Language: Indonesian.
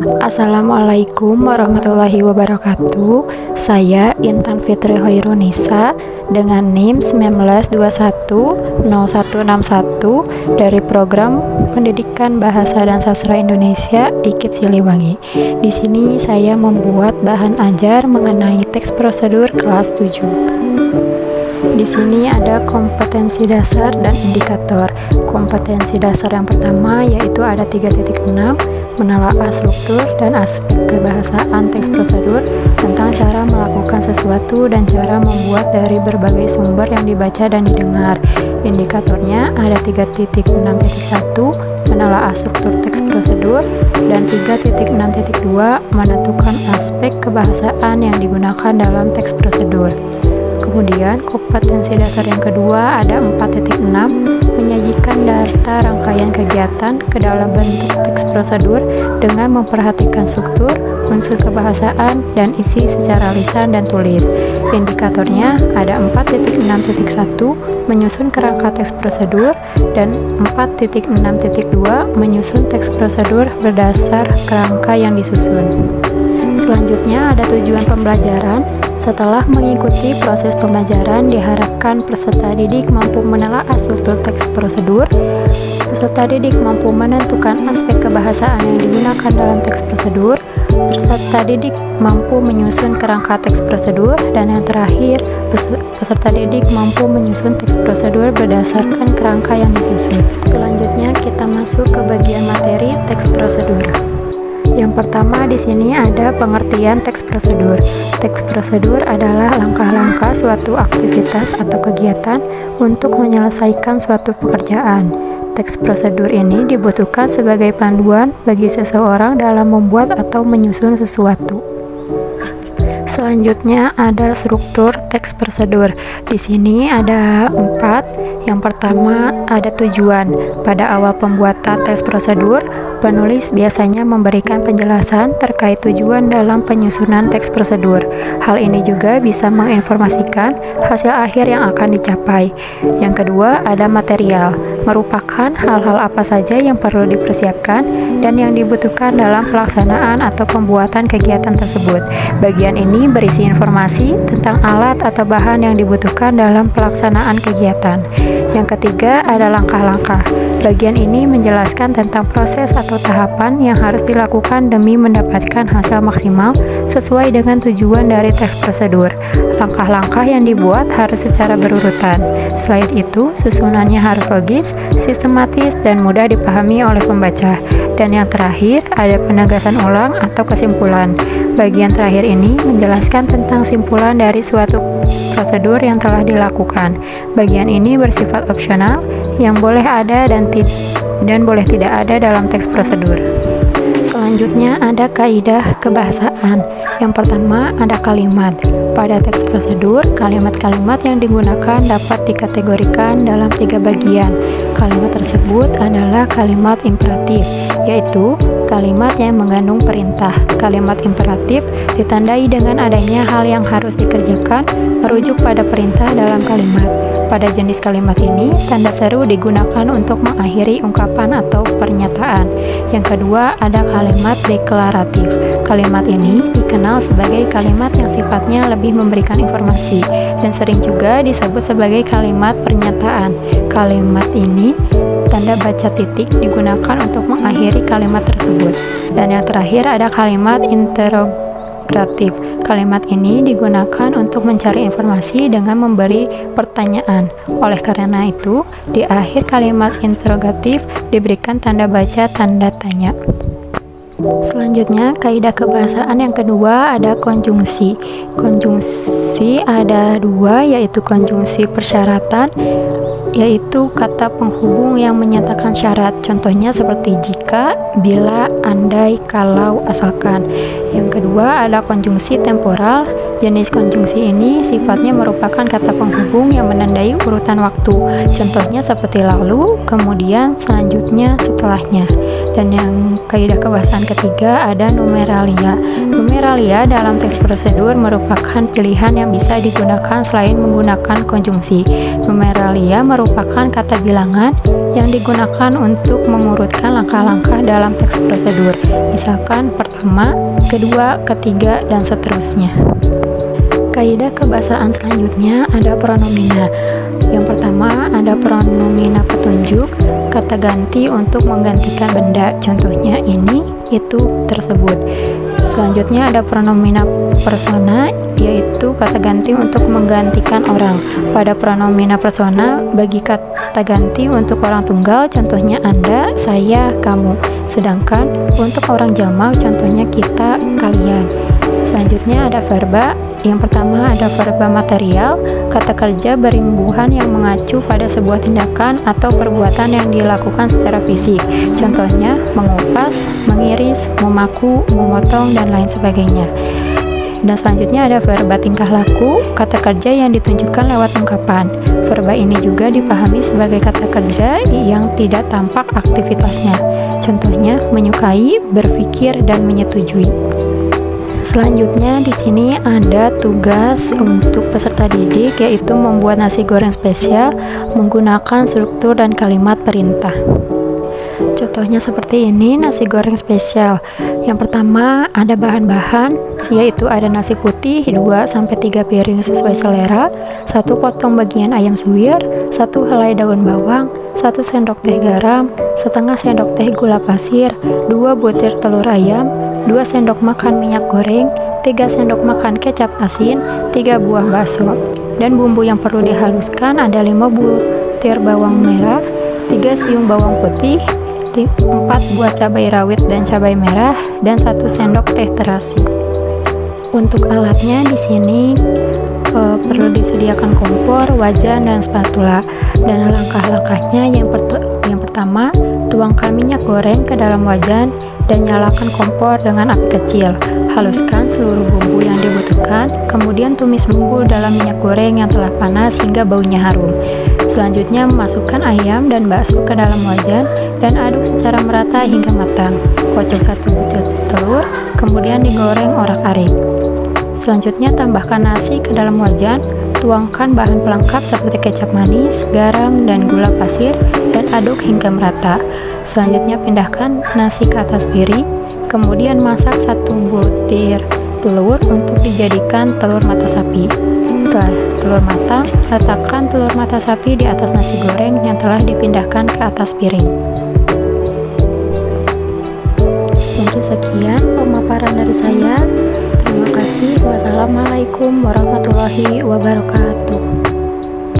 Assalamualaikum warahmatullahi wabarakatuh. Saya Intan Fitri Hoirunisa dengan NIM 19210161 dari Program Pendidikan Bahasa dan Sastra Indonesia IKIP Siliwangi. Di sini saya membuat bahan ajar mengenai teks prosedur kelas 7. Di sini ada kompetensi dasar dan indikator. Kompetensi dasar yang pertama yaitu ada 3.6, menelaah struktur dan aspek kebahasaan teks prosedur tentang cara melakukan sesuatu dan cara membuat dari berbagai sumber yang dibaca dan didengar. Indikatornya ada 3.6.1, menelaah struktur teks prosedur, dan 3.6.2, menentukan aspek kebahasaan yang digunakan dalam teks prosedur. Kemudian kompetensi dasar yang kedua ada 4.6, menyajikan data rangkaian kegiatan ke dalam bentuk teks prosedur dengan memperhatikan struktur, unsur kebahasaan, dan isi secara lisan dan tulis. Indikatornya ada 4.6.1, menyusun kerangka teks prosedur, dan 4.6.2, menyusun teks prosedur berdasar kerangka yang disusun. Selanjutnya ada tujuan pembelajaran. Setelah mengikuti proses pembelajaran, diharapkan peserta didik mampu menelaah struktur teks prosedur, peserta didik mampu menentukan aspek kebahasaan yang digunakan dalam teks prosedur, peserta didik mampu menyusun kerangka teks prosedur, dan yang terakhir, peserta didik mampu menyusun teks prosedur berdasarkan kerangka yang disusun. Selanjutnya kita masuk ke bagian materi teks prosedur. Yang pertama di sini ada pengertian teks prosedur. Teks prosedur adalah langkah-langkah suatu aktivitas atau kegiatan untuk menyelesaikan suatu pekerjaan. Teks prosedur ini dibutuhkan sebagai panduan bagi seseorang dalam membuat atau menyusun sesuatu. Selanjutnya ada struktur teks prosedur. Di sini ada 4. Yang pertama ada tujuan. Pada awal pembuatan teks prosedur, penulis biasanya memberikan penjelasan terkait tujuan dalam penyusunan teks prosedur. Hal ini juga bisa menginformasikan hasil akhir yang akan dicapai. Yang kedua ada material, merupakan hal-hal apa saja yang perlu dipersiapkan dan yang dibutuhkan dalam pelaksanaan atau pembuatan kegiatan tersebut. Bagian ini berisi informasi tentang alat atau bahan yang dibutuhkan dalam pelaksanaan kegiatan. Yang ketiga ada langkah-langkah. Bagian ini menjelaskan tentang proses atau tahapan yang harus dilakukan demi mendapatkan hasil maksimal sesuai dengan tujuan dari teks prosedur. Langkah-langkah yang dibuat harus secara berurutan. Selain itu, susunannya harus logis, sistematis, dan mudah dipahami oleh pembaca. Dan yang terakhir, ada penegasan ulang atau kesimpulan. Bagian terakhir ini menjelaskan tentang simpulan dari suatu prosedur yang telah dilakukan. Bagian ini bersifat opsional, yang boleh ada dan boleh tidak ada dalam teks prosedur. Selanjutnya ada kaidah kebahasaan. Yang pertama ada kalimat. Pada teks prosedur, kalimat-kalimat yang digunakan dapat dikategorikan dalam 3 bagian. Kalimat tersebut adalah kalimat imperatif, yaitu kalimat yang mengandung perintah. Kalimat imperatif ditandai dengan adanya hal yang harus dikerjakan, merujuk pada perintah dalam kalimat. Pada jenis kalimat ini, tanda seru digunakan untuk mengakhiri ungkapan atau pernyataan. Yang kedua, ada kalimat deklaratif. Kalimat ini dikenal sebagai kalimat yang sifatnya lebih memberikan informasi dan sering juga disebut sebagai kalimat pernyataan. Kalimat ini tanda baca titik digunakan untuk mengakhiri kalimat tersebut. Dan yang terakhir ada kalimat interrogatif. Kalimat ini digunakan untuk mencari informasi dengan memberi pertanyaan. Oleh karena itu, di akhir kalimat interrogatif diberikan tanda baca tanda tanya. Selanjutnya, kaidah kebahasaan yang kedua ada konjungsi. Konjungsi ada 2, yaitu konjungsi persyaratan, yaitu kata penghubung yang menyatakan syarat. Contohnya seperti jika, bila, andai, kalau, asalkan. Yang kedua ada konjungsi temporal. Jenis konjungsi ini sifatnya merupakan kata penghubung yang menandai urutan waktu. Contohnya seperti lalu, kemudian, selanjutnya, setelahnya. Dan yang kaidah kebahasaan ketiga ada numeralia. Numeralia dalam teks prosedur merupakan pilihan yang bisa digunakan selain menggunakan konjungsi. Sumeralia merupakan kata bilangan yang digunakan untuk mengurutkan langkah-langkah dalam teks prosedur, misalkan pertama, kedua, ketiga, dan seterusnya. Kaidah kebahasaan selanjutnya ada pronomina. Yang pertama ada pronomina petunjuk, kata ganti untuk menggantikan benda, contohnya ini, itu, tersebut. Selanjutnya ada pronomina persona, yaitu kata ganti untuk menggantikan orang. Pada pronomina persona bagi kata ganti untuk orang tunggal, contohnya Anda, saya, kamu. Sedangkan untuk orang jamak, contohnya kita, kalian. Selanjutnya ada verba. Yang pertama ada verba material, kata kerja berimbuhan yang mengacu pada sebuah tindakan atau perbuatan yang dilakukan secara fisik. Contohnya mengupas, mengiris, memaku, memotong, dan lain sebagainya. Dan selanjutnya ada verba tingkah laku, kata kerja yang ditunjukkan lewat ungkapan. Verba ini juga dipahami sebagai kata kerja yang tidak tampak aktivitasnya. Contohnya menyukai, berpikir, dan menyetujui. Selanjutnya di sini ada tugas untuk peserta didik, yaitu membuat nasi goreng spesial menggunakan struktur dan kalimat perintah. Contohnya seperti ini, nasi goreng spesial. Yang pertama ada bahan-bahan, yaitu ada nasi putih 2-3 piring sesuai selera, 1 potong bagian ayam suwir, 1 helai daun bawang, 1 sendok teh garam, setengah sendok teh gula pasir, 2 butir telur ayam, 2 sendok makan minyak goreng, 3 sendok makan kecap asin, 3 buah bakso. Dan bumbu yang perlu dihaluskan ada 5 butir bawang merah, 3 siung bawang putih, 4 buah cabai rawit dan cabai merah, dan 1 sendok teh terasi. Untuk alatnya di sini perlu disediakan kompor, wajan, dan spatula. Dan langkah-langkahnya yang pertama, tuangkan minyak goreng ke dalam wajan dan nyalakan kompor dengan api kecil. Haluskan seluruh bumbu yang dibutuhkan, kemudian tumis bumbu dalam minyak goreng yang telah panas hingga baunya harum. Selanjutnya masukkan ayam dan bakso ke dalam wajan dan aduk secara merata hingga matang. Kocok 1 butir telur, kemudian digoreng orak-arik. Selanjutnya tambahkan nasi ke dalam wajan, tuangkan bahan pelengkap seperti kecap manis, garam, dan gula pasir dan aduk hingga merata. Selanjutnya pindahkan nasi ke atas piring, kemudian masak 1 butir telur untuk dijadikan telur mata sapi. Setelah telur matang, letakkan telur mata sapi di atas nasi goreng yang telah dipindahkan ke atas piring. Mungkin sekian pemaparan dari saya. Terima kasih. Wassalamualaikum warahmatullahi wabarakatuh.